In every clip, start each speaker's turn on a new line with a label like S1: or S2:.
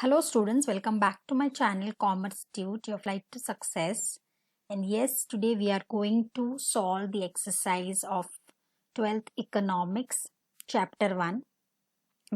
S1: Hello students, welcome back to my channel Commerce Tute, your flight to success. And yes, today we are going to solve the exercise of 12th Economics, Chapter 1.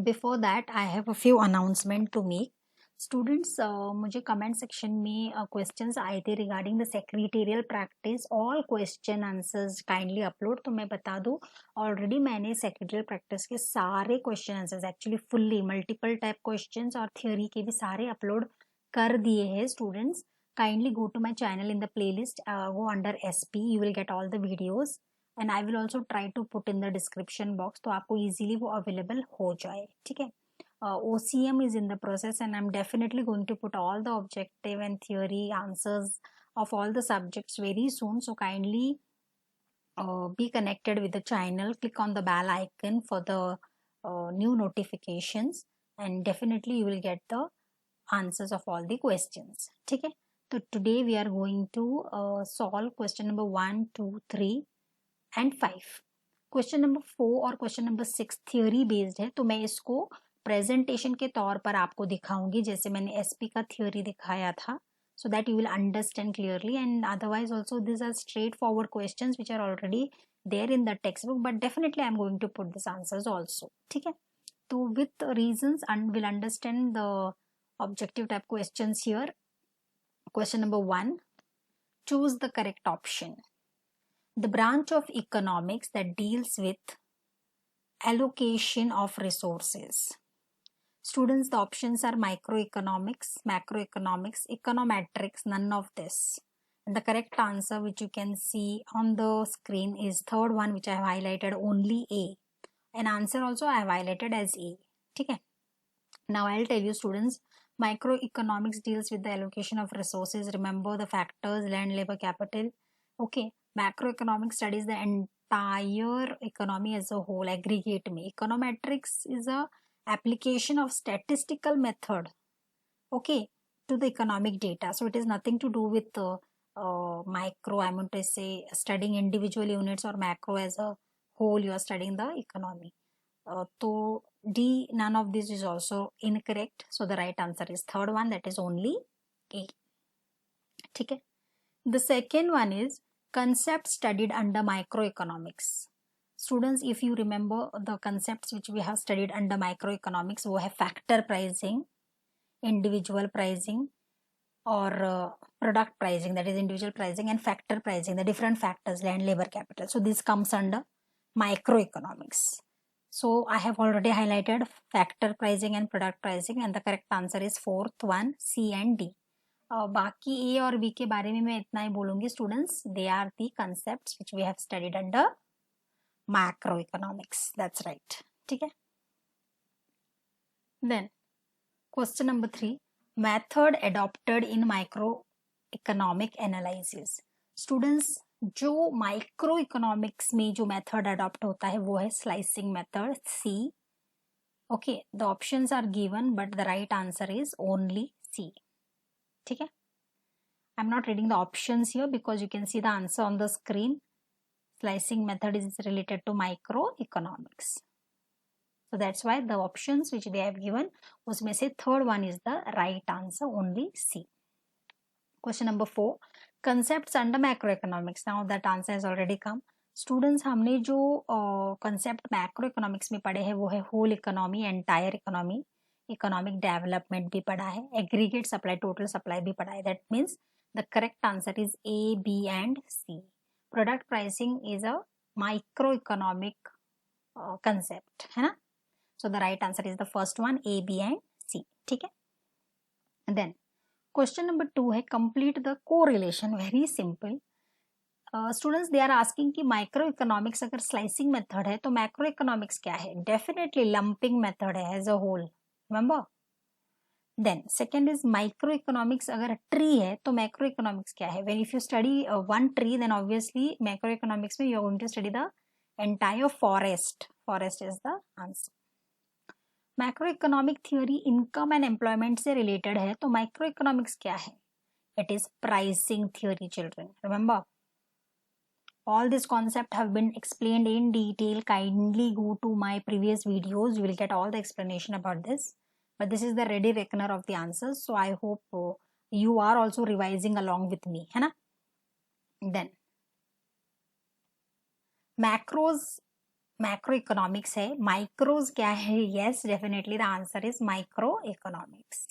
S1: Before that, I have a few announcements to make. Students मुझे comment section में questions आए थे regarding the secretarial practice. All question answers kindly upload. तो मैं बता दूं, already मैंने secretarial practice के सारे question answers actually fully multiple type questions और थ्योरी के भी सारे अपलोड कर दिए हैं. Students kindly go to my channel in the playlist, go under SP, you will get all the videos and I will also try to put in the description box, तो आपको easily वो available हो जाए. ठीक है. OCM is in the process and I'm definitely going to put all the objective and theory answers of all the subjects very soon. So kindly be connected with the channel. Click on the bell icon for the new notifications and definitely you will get the answers of all the questions. Okay. So today we are going to solve question number 1, 2, 3 and 5. Question number 4 और question number 6 theory based है, तो मैं इसको presentation के तौर पर आपको दिखाऊंगी जैसे मैंने SP का थ्योरी दिखाया था, so that you will understand clearly. And otherwise also these are straightforward questions which are already there in the textbook, but definitely I am going to put these answers also. ठीक है. तो with reasons and will understand the objective type questions here. Question number 1, choose the correct option. The branch of economics that deals with allocation of resources. Students, the options are microeconomics, macroeconomics, econometrics, none of this. And the correct answer which you can see on the screen is third one, which I have highlighted only A. And answer also I have highlighted as A. Okay. Now I'll tell you students, microeconomics deals with the allocation of resources. Remember the factors, land, labor, capital. Okay. Macroeconomics studies the entire economy as a whole, aggregate में. Econometrics is a application of statistical method, okay, to the economic data. So it is nothing to do with micro, I mean to say studying individual units, or macro as a whole you are studying the economy. So D, none of this is also incorrect. So the right answer is third one, that is only A. Okay. The second one is concept studied under microeconomics. Students, if you remember the concepts which we have studied under microeconomics, वो है factor pricing, individual pricing, or product pricing, that is individual pricing, and factor pricing, the different factors, land, labor, capital. So this comes under microeconomics. So I have already highlighted factor pricing and product pricing, and the correct answer is fourth one, C and D. बाकी A और B के बारे में मैं इतना ही बोलूंगी students. They are the concepts which we have studied under macroeconomics. That's right. ठीक है. Then question number 3, method adopted in microeconomic analysis. Students, जो microeconomics में जो method adopt होता है वो है slicing method, C. Okay, the options are given but the right answer is only C. ठीक है. I'm not reading the options here because you can see the answer on the screen. Slicing method is related to microeconomics. So that's why the options which they have given, उसमें से third one is the right answer, only C. Question number 4, concepts under macroeconomics. Now that answer has already come. Students, हमने जो concept macroeconomics में पढ़े हैं वो है whole economy, entire economy, economic development भी पढ़ा है, aggregate supply, total supply भी पढ़ा है. That means the correct answer is A, B and C. Product pricing is a microeconomic concept, है ना? So the right answer is the first one, A, B and C. ठीक है. And then question number 2 है complete the correlation. Very simple. Students, they are asking कि microeconomics अगर slicing method है तो macroeconomics क्या है? Definitely lumping method है as a whole. Remember? Then second is microeconomics अगर tree है तो macroeconomics क्या है? When if you study one tree, then obviously macroeconomics में you are going to study the entire forest. Forest is the answer. Macroeconomic theory income and employment से related है तो microeconomics क्या है? It is pricing theory. Children, remember all this concept have been explained in detail. Kindly go to my previous videos, you will get all the explanation about this. but this is the ready reckoner of the answers, so I hope you are also revising along with me, है ना. Then macros, macroeconomics है, micros क्या है? Yes, definitely the answer is microeconomics.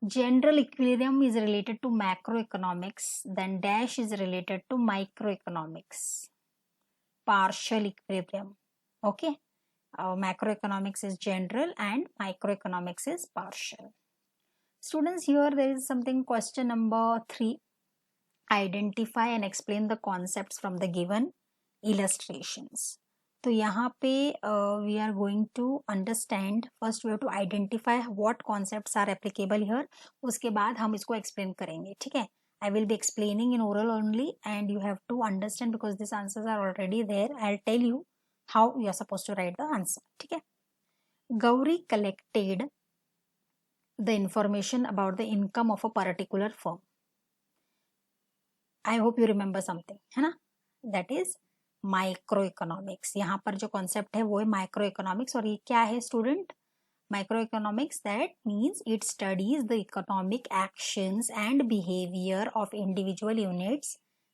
S1: General equilibrium is related to macroeconomics, then dash is related to microeconomics. Partial equilibrium, okay. Macroeconomics is general and microeconomics is partial. Students, here there is something, question number 3. Identify and explain the concepts from the given illustrations. तो यहाँ पे we are going to understand, first we have to identify what concepts are applicable here, उसके बाद हम इसको explain करेंगे, ठीक है. I will be explaining in oral only and you have to understand because these answers are already there. I'll tell you how you are supposed to write the answer, ठीक है. Gauri collected the information about the income of a particular firm. I hope you remember something, है ना. That is microeconomics. यहाँ पर जो concept है वो है माइक्रोइकोनॉमिक्स. और ये क्या है student? Microeconomics that means it studies the economic actions and behaviour of individual units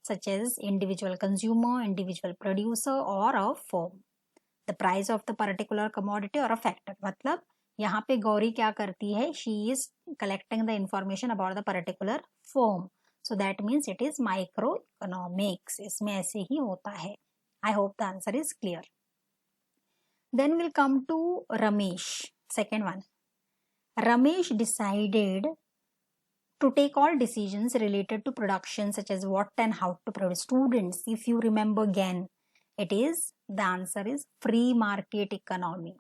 S1: such as individual consumer, individual producer और a firm, the price of the particular commodity और अ फैक्टर. मतलब यहाँ पे गौरी क्या करती है? She is collecting the information about the particular firm. So that means it is microeconomics. इसमें ऐसे ही होता है. I hope the answer is clear. Then we'll come to Ramesh. Second one. Ramesh decided to take all decisions related to production such as what and how to produce. Students, if you remember again, the answer is free market economy.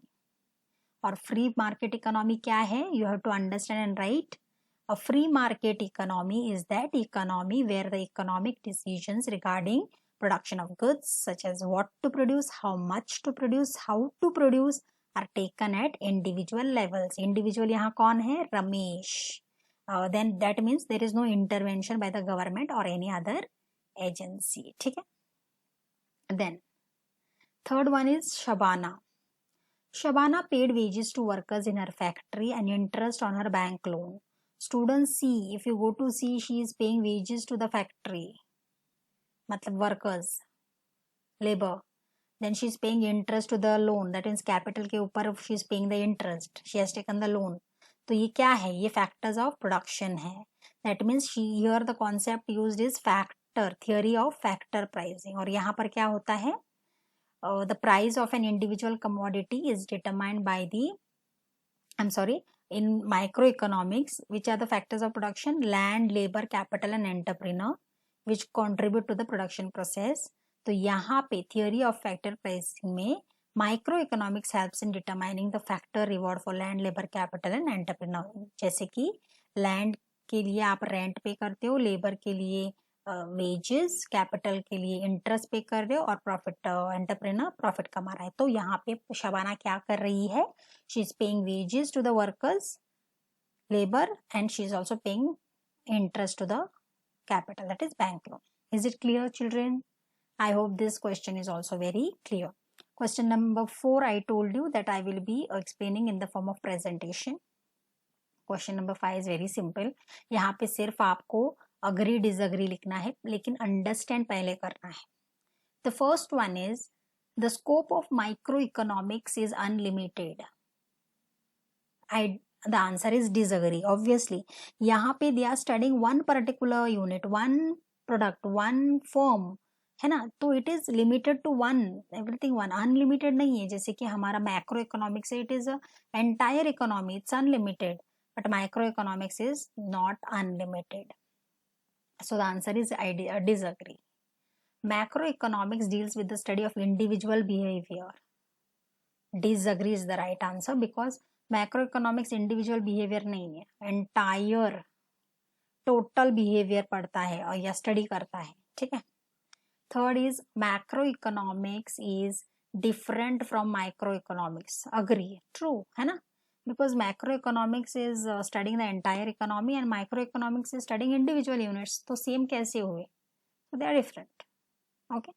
S1: और free market economy क्या है? You have to understand and write. A free market economy is that economy where the economic decisions regarding production of goods such as what to produce, how much to produce, how to produce are taken at individual levels. Individual यहाँ कौन है? Ramesh. Then that means there is no intervention by the government or any other agency. ठीक है. Then third one is Shabana. Shabana paid wages to workers in her factory and interest on her bank loan. Students, see, if you go to see, she is paying wages to the factory. मतलब workers, labor. Then she is paying interest to the loan. That means capital के ऊपर she is paying the interest. She has taken the loan. तो ये क्या है? ये factors of production है. That means here the concept used is factor, theory of factor pricing. और यहाँ पर क्या होता है? The price of an individual commodity is determined by the, in microeconomics, which are the factors of production? Land, labor, capital and entrepreneur, which contribute to the production process. तो यहाँ पे theory of factor pricing में microeconomics helps in determining the factor reward for land, labor, capital and entrepreneur. जैसे कि land के लिए आप rent पे करते हो, labor के लिए wages, capital के लिए interest पे कर रहे हो और profit, entrepreneur profit कमा रहा है. तो यहाँ पे शबाना क्या कर रही है? She is paying wages to the workers, labor, and she is also paying interest to the capital, that is bank loan. Is it clear, children? I hope this question is also very clear. Question number 4, I told you that I will be explaining in the form of presentation. Question number 5 is very simple. यहाँ पे सिर्फ आपको agree disagree लिखना है, लेकिन understand पहले करना है. The first one is the scope of microeconomics is unlimited. The answer is disagree. Obviously, यहाँ पे they are studying one particular unit, one product, one firm, है ना. तो it is limited to one, everything one. Unlimited नहीं है. जैसे कि हमारा macroeconomics है, it is a entire economy, it's unlimited. But microeconomics is not unlimited. So the answer is I disagree. Macroeconomics deals with the study of individual behavior. Disagree is the right answer because macroeconomics individual behavior नहीं है, entire total behavior पढ़ता है और या study करता है. ठीक है. Third is macroeconomics is different from microeconomics. Agree. True है ना. Because macroeconomics is studying the entire economy and microeconomics is studying individual units. तो same कैसे हुए? So they are different. Okay.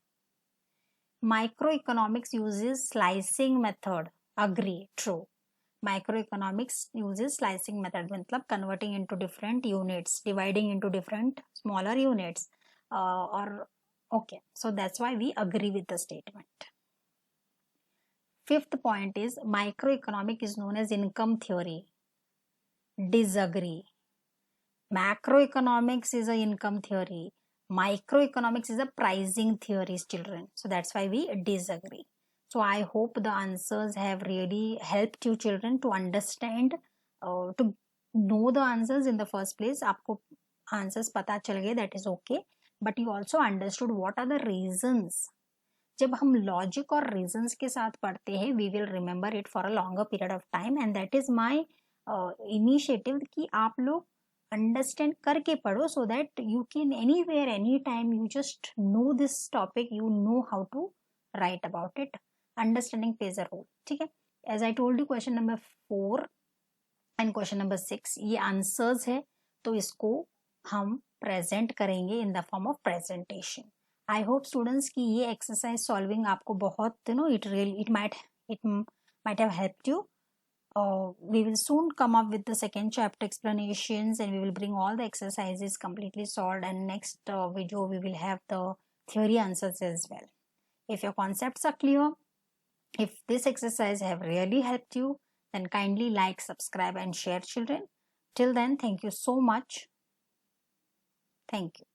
S1: Microeconomics uses slicing method. Agree. True. Microeconomics uses slicing method, मतलब converting into different units, dividing into different smaller units, or okay, so that's why we agree with the statement. Fifth point is microeconomic is known as income theory. Disagree. Macroeconomics is a income theory. Microeconomics is a pricing theory, children. So that's why we disagree. So I hope the answers have really helped you children to understand, to know the answers in the first place. आपको answers पता चल गए, that is okay. But you also understood what are the reasons. जब हम logic और reasons के साथ पढ़ते हैं, we will remember it for a longer period of time, and that is my initiative कि आप लोग अंडरस्टैंड करके पढ़ो, so that you can anywhere any time you just know this topic, you know how to write about it. Understanding plays a role. ठीक है, as I told you question number 4 and question number 6 ये answers है, तो इसको हम present करेंगे in the form of presentation. I hope students की ये एक्सरसाइज सॉल्विंग आपको बहुत it might have helped you. We will soon come up with the second chapter explanations, and we will bring all the exercises completely solved, and next video we will have the theory answers as well. If your concepts are clear, if this exercise have really helped you, then kindly like, subscribe and share children. Till then, thank you so much. Thank you.